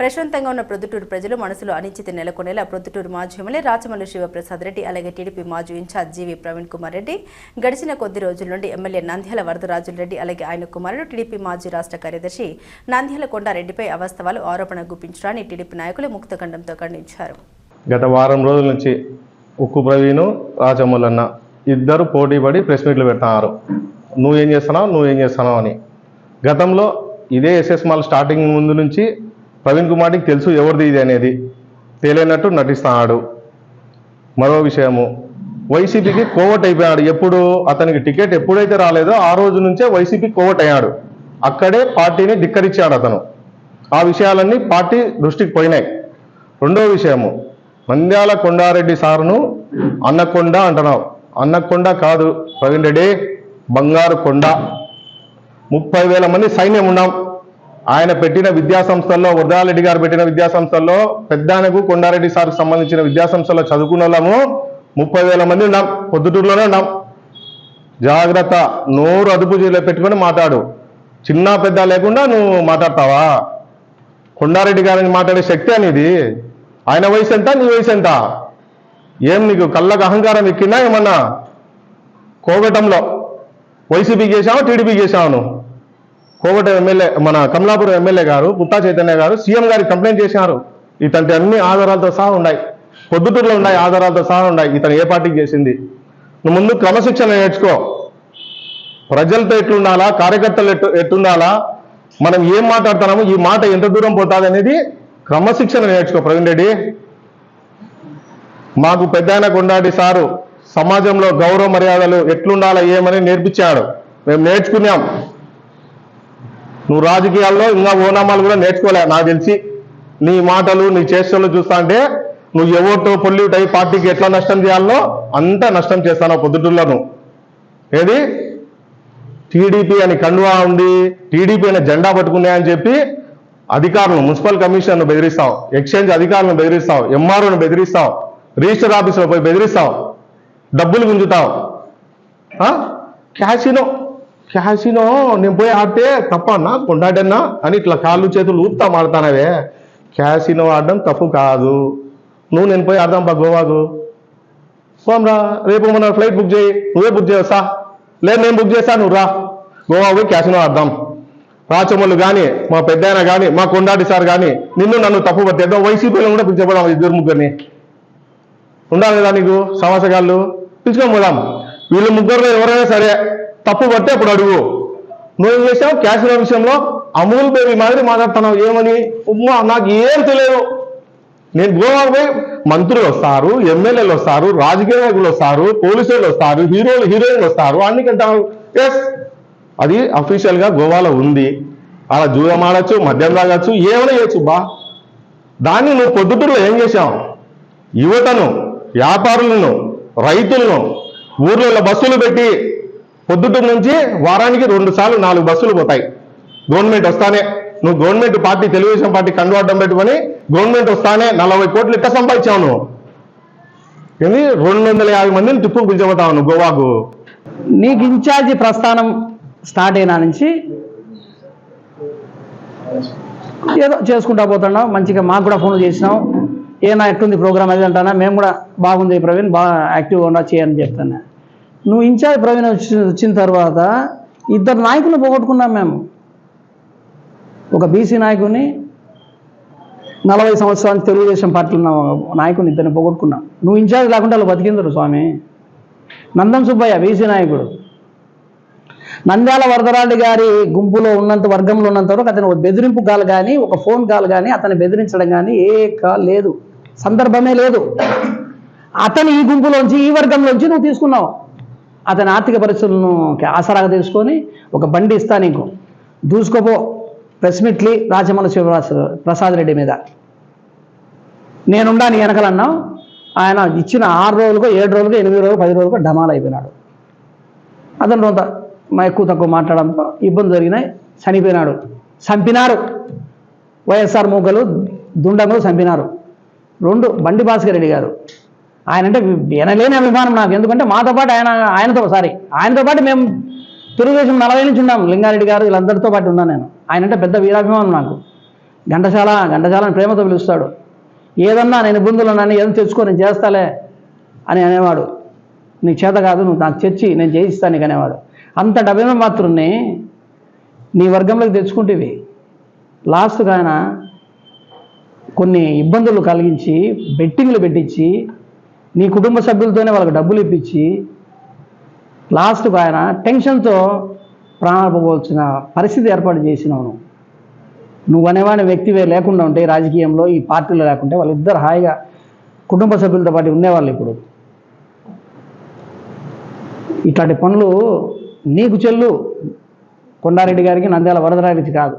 ప్రశాంతంగా ఉన్న ప్రొద్దుటూరు ప్రజలు మనసులో అనిశ్చితి నెలకొనేలా ప్రొద్దుటూరు మాజీ ఎమ్మెల్యే రాచమల్లు శివప్రసాద్ రెడ్డి అలాగే టీడీపీ మాజీ ఇన్ఛార్జ్ జీవీ ప్రవీణ్ కుమార్ రెడ్డి గడిచిన కొద్ది రోజుల నుండి ఎమ్మెల్యే నంద్యాల వరదరాజుల రెడ్డి అలాగే ఆయన కుమారుడు టీడీపీ మాజీ రాష్ట్ర కార్యదర్శి నంద్యాల కొండారెడ్డిపై అవాస్తవాలు ఆరోపణ గుప్పించడాన్ని టీడీపీ నాయకులు ముక్తఖండంతో ఖండించారు. గత వారం రోజుల నుంచి ఉక్కు ప్రవీణ్ రాచమల్లన్న ఇద్దరు పోటీపడి ప్రెస్ మీట్లు పెడుతున్నారు. నువ్వేం చేస్తున్నావు అని. గతంలో ఇదే ఎస్ఎస్ మాల్ స్టార్టింగ్ ముందు నుంచి ప్రవీణ్ కుమార్కి తెలుసు ఎవరిది ఇది అనేది, తెలియనట్టు నటిస్తున్నాడు. మరో విషయము, వైసీపీకి కోవట్ అయిపోయాడు. ఎప్పుడు అతనికి టికెట్ ఎప్పుడైతే రాలేదో ఆ రోజు నుంచే వైసీపీ కోవట్ అయ్యాడు. అక్కడే పార్టీని ధిక్కరించాడు అతను. ఆ విషయాలన్నీ పార్టీ దృష్టికి పోయినాయి. రెండో విషయము, నంద్యాల కొండారెడ్డి సార్ను అన్నకొండ అంటున్నావు. అన్నకొండ కాదు ప్రవీణ్ రెడ్డి, బంగారు కొండ. 30,000 మంది సైన్యం ఉన్నాం. ఆయన పెట్టిన విద్యాసంస్థల్లో, వరదారెడ్డి గారు పెట్టిన విద్యాసంస్థల్లో, పెద్దానకు కొండారెడ్డి సార్కు సంబంధించిన విద్యాసంస్థల్లో చదువుకున్న వాళ్ళము 30,000 మంది ఉన్నాం. పొద్దుటూరులోనే ఉన్నాం. జాగ్రత్త, నోరు అదుపు పెట్టుకొని మాట్లాడు. చిన్న పెద్ద లేకుండా నువ్వు మాట్లాడతావా? కొండారెడ్డి గారిని మాట్లాడే శక్తి అనేది. ఆయన వయసు ఎంత, నీ వయసు ఎంత? ఏం నీకు కళ్ళకు అహంకారం ఎక్కిందా ఏమన్నా? కోగటంలో వైసీపీకి చేసావు, టీడీపీకి చేసావు. నువ్వు కోగట ఎమ్మెల్యే, మన కమలాపురం ఎమ్మెల్యే గారు పుత్తా చైతన్య గారు సీఎం గారికి కంప్లైంట్ చేశారు. ఇతని అన్ని ఆధారాలతో సహా ఉన్నాయి, పొద్దుటూరులో ఉన్నాయి, ఆధారాలతో సహా ఉన్నాయి ఇతను ఏ పార్టీకి చేసింది. నువ్వు ముందు క్రమశిక్షణ నేర్చుకో. ప్రజలతో ఎట్లుండాలా, కార్యకర్తలు ఎట్లుండాలా, మనం ఏం మాట్లాడుతున్నాము, ఈ మాట ఎంత దూరం పోతుంది అనేది క్రమశిక్షణ నేర్చుకో ప్రవీణ్ రెడ్డి. మాకు పెద్దాయన కొండారెడ్డి సారు సమాజంలో గౌరవ మర్యాదలు ఎట్లుండాలా ఏమని నేర్పించాడు. మేము నేర్చుకున్నాం. నువ్వు రాజకీయాల్లో ఇంకా ఓనామాలు కూడా నేర్చుకోలే నాకు తెలిసి. నీ మాటలు, నీ చేష్టలు చూస్తా అంటే నువ్వు ఎవరితో పొల్యూట్ అయ్యి పార్టీకి ఎట్లా నష్టం చేయాలో అంతా నష్టం చేస్తాను పొద్దుటూరులో. నువ్వు ఏది టీడీపీ అని కండువా ఉండి టీడీపీ అనే జెండా పట్టుకున్నాయని చెప్పి అధికారులు, మున్సిపల్ కమిషనర్ను బెదిరిస్తావు, ఎక్స్చేంజ్ అధికారులను బెదిరిస్తావు, ఎంఆర్ఓను బెదిరిస్తావు, రిజిస్టర్ ఆఫీసులో పోయి బెదిరిస్తావు, డబ్బులు గుంజుతావు. క్యాసినో నేను పోయి ఆడితే తప్పన్నా, కొండాడన్నా అని ఇట్లా కాళ్ళు చేతులు ఊపుతా మాడతానవే. క్యాసినో ఆడడం తప్పు కాదు. నేను పోయి ఆడదాం బా గోవాకు. పోమ్రా, రేపు మన ఫ్లైట్ బుక్ చేయి. నువ్వే బుక్ చేయవసా? లేదు నేను బుక్ చేస్తా, నువ్వు రా. గోవా పోయి క్యాసినో ఆడదాం. రాచమల్లు కానీ, మా పెద్దాయన కానీ, మా కొండారెడ్డి సార్ కానీ నిన్ను నన్ను తప్పు పట్టేద్దాం. వైసీపీలో కూడా పిలిచిపోదాం. ఇద్దరు ముగ్గురిని ఉండాలి కదా నీకు సమాసగాళ్ళు, పిలుచుకొని పోదాం. వీళ్ళు ముగ్గురు ఎవరైనా సరే తప్పు పట్టే అప్పుడు అడుగు. నువ్వేం చేసావు? క్యాసినో విషయంలో అమూల్ బేబీ మాదిరి మాట్లాడుతున్నావు. ఏమని? ఉమ్మా నాకు ఏం తెలియదు. నేను గోవా పోయి మంత్రులు వస్తారు, ఎమ్మెల్యేలు వస్తారు, రాజకీయ నాయకులు వస్తారు, పోలీసులు వస్తారు, హీరోయిన్లు వస్తారు. అన్నికంటావు ఎస్, అది అఫీషియల్ గా గోవాలో ఉంది. అలా జూదం ఆడచ్చు, మద్యం తాగచ్చు, ఏమైనా చేయొచ్చు బా. దాన్ని నువ్వు పొద్దుటూరులో ఏం చేశావు? యువతను, వ్యాపారులను, రైతులను ఊర్లలో బస్సులు పెట్టి పొద్దుటూరు నుంచి వారానికి 2 సార్లు 4 బస్సులు పోతాయి. గవర్నమెంట్ వస్తానే, నువ్వు గవర్నమెంట్ పార్టీ, తెలుగుదేశం పార్టీ కండువాడ్డం పెట్టుకొని గవర్నమెంట్ వస్తానే 40 కోట్లు ఇట్ట సంపాదించావు. నువ్వు ఏంది 250 మందిని టిప్పుకు పిలిచిపోతావు నువ్వు గోవాకు. నీకు ఇన్ఛార్జి ప్రస్థానం స్టార్ట్ అయినా నుంచి ఏదో చేసుకుంటా పోతున్నావు. మంచిగా మాకు కూడా ఫోన్లు చేసినావు. ఏనా ఎట్లుంది ప్రోగ్రామ్ అది అంటానా? మేము కూడా బాగుంది ప్రవీణ్, బాగా యాక్టివ్గా ఉన్నా చేయని చెప్తాను. నువ్వు ఇన్ఛార్జ్ ప్రవీణ్ వచ్చిన తర్వాత 2 నాయకులు పోగొట్టుకున్నాం మేము. ఒక బీసీ నాయకుని, 40 సంవత్సరానికి తెలుగుదేశం పార్టీలో ఉన్న నాయకుని, 2 పోగొట్టుకున్నాం. నువ్వు ఇన్ఛార్జ్ లేకుండా వాళ్ళు బతికిందరు స్వామి. నందం సుబ్బయ్య బీసీ నాయకుడు, నంద్యాల వరదరాజుల గారి గుంపులో ఉన్నంత, వర్గంలో ఉన్నంత వరకు అతను ఒక బెదిరింపు కాల్ కానీ, ఒక ఫోన్ కాల్ కానీ, అతన్ని బెదిరించడం కానీ ఏ కాల్ లేదు, సందర్భమే లేదు. అతను ఈ గుంపులోంచి, ఈ వర్గంలోంచి నువ్వు తీసుకున్నావు. అతని ఆర్థిక పరిస్థితులను ఆసరాగా తీసుకొని ఒక బండి ఇస్తా నీకు, దూసుకోపో ప్రెస్ మీట్లీ రాచమల్లు శివప్రసాద్ రెడ్డి మీద నేనుండా నీ వెనకలన్నావు. ఆయన ఇచ్చిన 6 రోజులకు, 7 రోజులకు, 8 రోజులకు, 10 రోజులకు డమాల్ అయిపోయినాడు. అతను కొంత ఎక్కువ తక్కువ మాట్లాడడంతో ఇబ్బంది జరిగినాయి. చనిపోయినాడు. చంపినారు. వైఎస్ఆర్ మూకలు, దుండగులు చంపినారు. 2 బండి భాస్కర్ రెడ్డి గారు, ఆయన అంటే వినలేని అభిమానం నాకు. ఎందుకంటే మాతో పాటు ఆయనతో పాటు మేము తెలుగుదేశం 40 నుంచి ఉన్నాం. లింగారెడ్డి గారు వీళ్ళందరితో పాటు ఉన్నాను నేను. ఆయన అంటే పెద్ద వీరాభిమానం నాకు. ఘంటసాలని ప్రేమతో పిలుస్తాడు. ఏదన్నా నేను ఇబ్బందులు ఉన్నాను ఏదో తెచ్చుకో నేను చేస్తాలే అని అనేవాడు. నీకు చేత కాదు, నువ్వు నాకు తెచ్చి నేను చేయిస్తాను నీకు అనేవాడు. అంతటి అభిమాత్రుని నీ వర్గంలోకి తెచ్చుకుంటేవి లాస్ట్గా ఆయన కొన్ని ఇబ్బందులు కలిగించి బెట్టింగ్లు పెట్టించి నీ కుటుంబ సభ్యులతోనే వాళ్ళకి డబ్బులు ఇప్పించి లాస్ట్గా ఆయన టెన్షన్తో ప్రాణాలు పోవలసిన పరిస్థితి ఏర్పాటు చేసినావు. నువ్వు అనేవాడి వ్యక్తివే లేకుండా ఉంటే రాజకీయంలో ఈ పార్టీలో లేకుంటే వాళ్ళిద్దరు హాయిగా కుటుంబ సభ్యులతో పాటు ఉండేవాళ్ళు. ఇప్పుడు ఇట్లాంటి పనులు నీకు చెల్లు కొండారెడ్డి గారికి, నంద్యాల వరదరాజుకి కాదు.